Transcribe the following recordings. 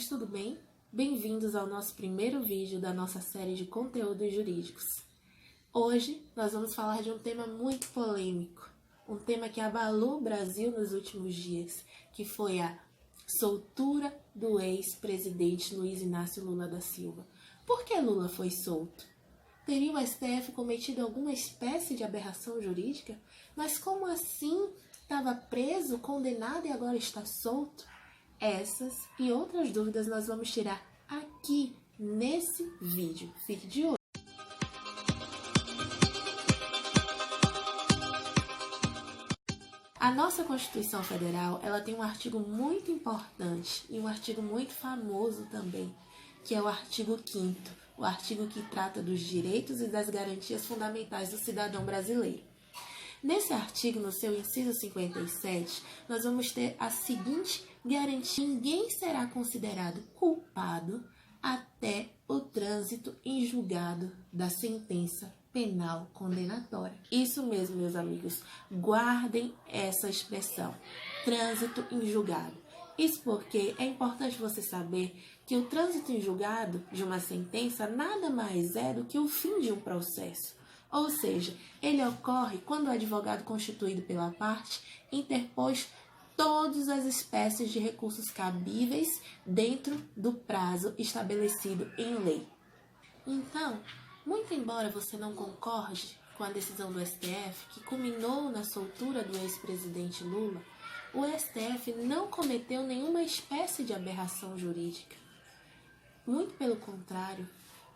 amigos, tudo bem? Bem-vindos ao nosso primeiro vídeo da nossa série de conteúdos jurídicos. Hoje nós vamos falar de um tema muito polêmico, um tema que abalou o Brasil nos últimos dias, que foi a soltura do ex-presidente Luiz Inácio Lula da Silva. Por que Lula foi solto? Teria o STF cometido alguma espécie de aberração jurídica? Mas como assim estava preso, condenado e agora está solto? Essas e outras dúvidas nós vamos tirar aqui nesse vídeo. Fique de olho. A nossa Constituição Federal, ela tem um artigo muito importante e um artigo muito famoso também, que é o artigo 5º, o artigo que trata dos direitos e das garantias fundamentais do cidadão brasileiro. Nesse artigo, no seu inciso 57, nós vamos ter a seguinte garantia: ninguém será considerado culpado até o trânsito em julgado da sentença penal condenatória. Isso mesmo, meus amigos, guardem essa expressão, trânsito em julgado. Isso porque é importante você saber que o trânsito em julgado de uma sentença nada mais é do que o fim de um processo. Ou seja, ele ocorre quando o advogado constituído pela parte interpôs todas as espécies de recursos cabíveis dentro do prazo estabelecido em lei. Então, muito embora você não concorde com a decisão do STF, que culminou na soltura do ex-presidente Lula, o STF não cometeu nenhuma espécie de aberração jurídica. Muito pelo contrário,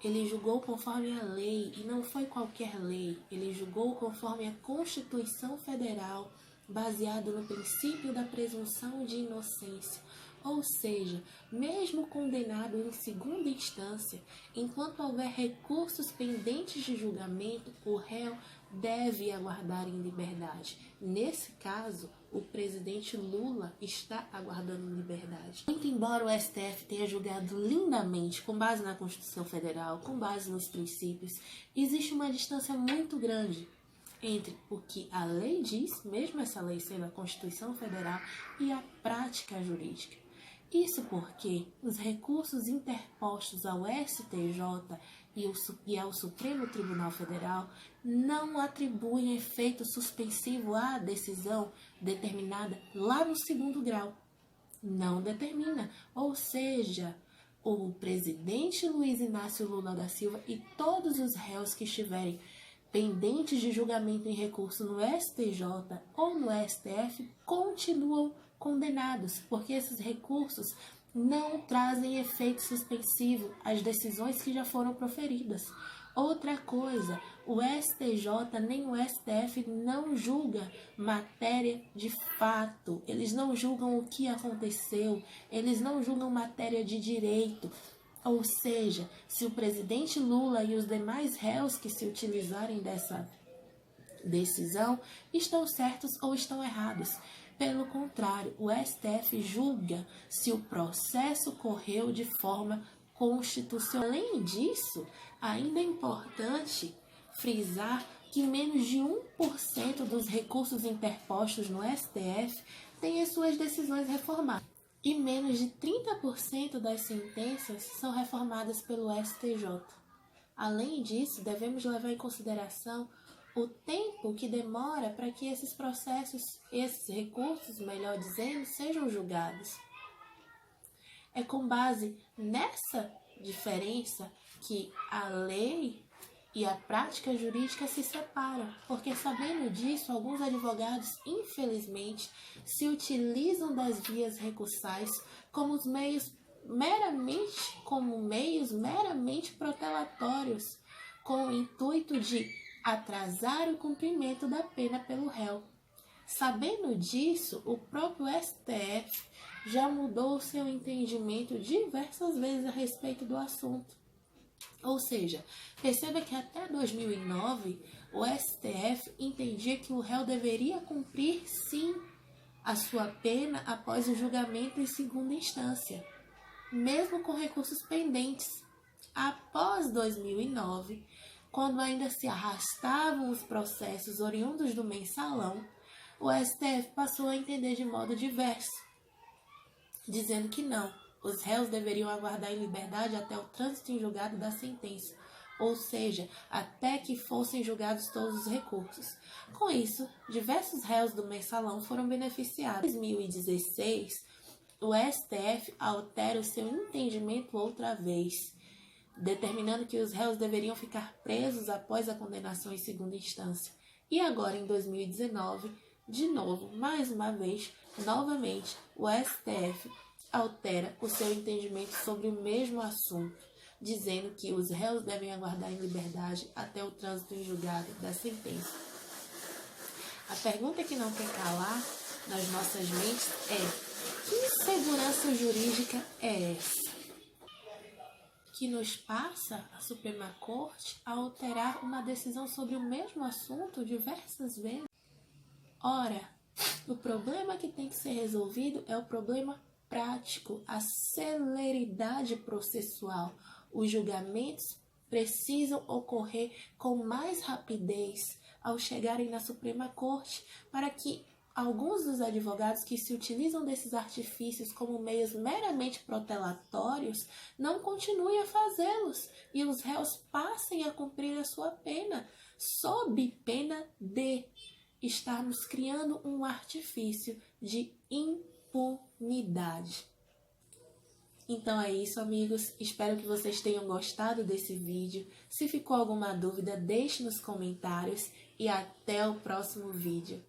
ele julgou conforme a lei, e não foi qualquer lei. Ele julgou conforme a Constituição Federal, baseado no princípio da presunção de inocência. Ou seja, mesmo condenado em segunda instância, enquanto houver recursos pendentes de julgamento, o réu deve aguardar em liberdade. Nesse caso, o presidente Lula está aguardando em liberdade. Muito embora o STF tenha julgado lindamente, com base na Constituição Federal, com base nos princípios, existe uma distância muito grande entre o que a lei diz, mesmo essa lei sendo a Constituição Federal, e a prática jurídica. Isso porque os recursos interpostos ao STJ e ao Supremo Tribunal Federal não atribuem efeito suspensivo à decisão determinada lá no 2º grau. Não determina. Ou seja, o presidente Luiz Inácio Lula da Silva e todos os réus que estiverem pendentes de julgamento em recurso no STJ ou no STF continuam condenados, porque esses recursos não trazem efeito suspensivo às decisões que já foram proferidas. Outra coisa, o STJ nem o STF não julga matéria de fato, eles não julgam o que aconteceu, eles não julgam matéria de direito. Ou seja, se o presidente Lula e os demais réus que se utilizarem dessa decisão estão certos ou estão errados. Pelo contrário, o STF julga se o processo correu de forma constitucional. Além disso, ainda é importante frisar que menos de 1% dos recursos interpostos no STF têm as suas decisões reformadas. E menos de 30% das sentenças são reformadas pelo STJ. Além disso, devemos levar em consideração o tempo que demora para que esses processos, esses recursos, melhor dizendo, sejam julgados. É com base nessa diferença que a lei e a prática jurídica se separam, porque sabendo disso, alguns advogados, infelizmente, se utilizam das vias recursais como meios meramente protelatórios, com o intuito de atrasar o cumprimento da pena pelo réu. Sabendo disso, o próprio STF já mudou seu entendimento diversas vezes a respeito do assunto. Ou seja, perceba que até 2009, o STF entendia que o réu deveria cumprir, sim, a sua pena após o julgamento em segunda instância, mesmo com recursos pendentes. Após 2009, quando ainda se arrastavam os processos oriundos do mensalão, o STF passou a entender de modo diverso, dizendo que não, Os réus deveriam aguardar em liberdade até o trânsito em julgado da sentença, ou seja, até que fossem julgados todos os recursos. Com isso, diversos réus do mensalão foram beneficiados. Em 2016, o STF altera o seu entendimento outra vez, determinando que os réus deveriam ficar presos após a condenação em segunda instância. E agora, em 2019, de novo, mais uma vez, novamente, o STF altera o seu entendimento sobre o mesmo assunto, dizendo que os réus devem aguardar em liberdade até o trânsito em julgado da sentença. A pergunta que não quer calar nas nossas mentes é: que segurança jurídica é essa que nos passa a Suprema Corte a alterar uma decisão sobre o mesmo assunto diversas vezes? Ora, o problema que tem que ser resolvido é o problema prático, a celeridade processual. Os julgamentos precisam ocorrer com mais rapidez ao chegarem na Suprema Corte, para que alguns dos advogados que se utilizam desses artifícios como meios meramente protelatórios não continuem a fazê-los e os réus passem a cumprir a sua pena, sob pena de estarmos criando um artifício de impunidade. Então é isso, amigos. Espero que vocês tenham gostado desse vídeo. Se ficou alguma dúvida, deixe nos comentários e até o próximo vídeo.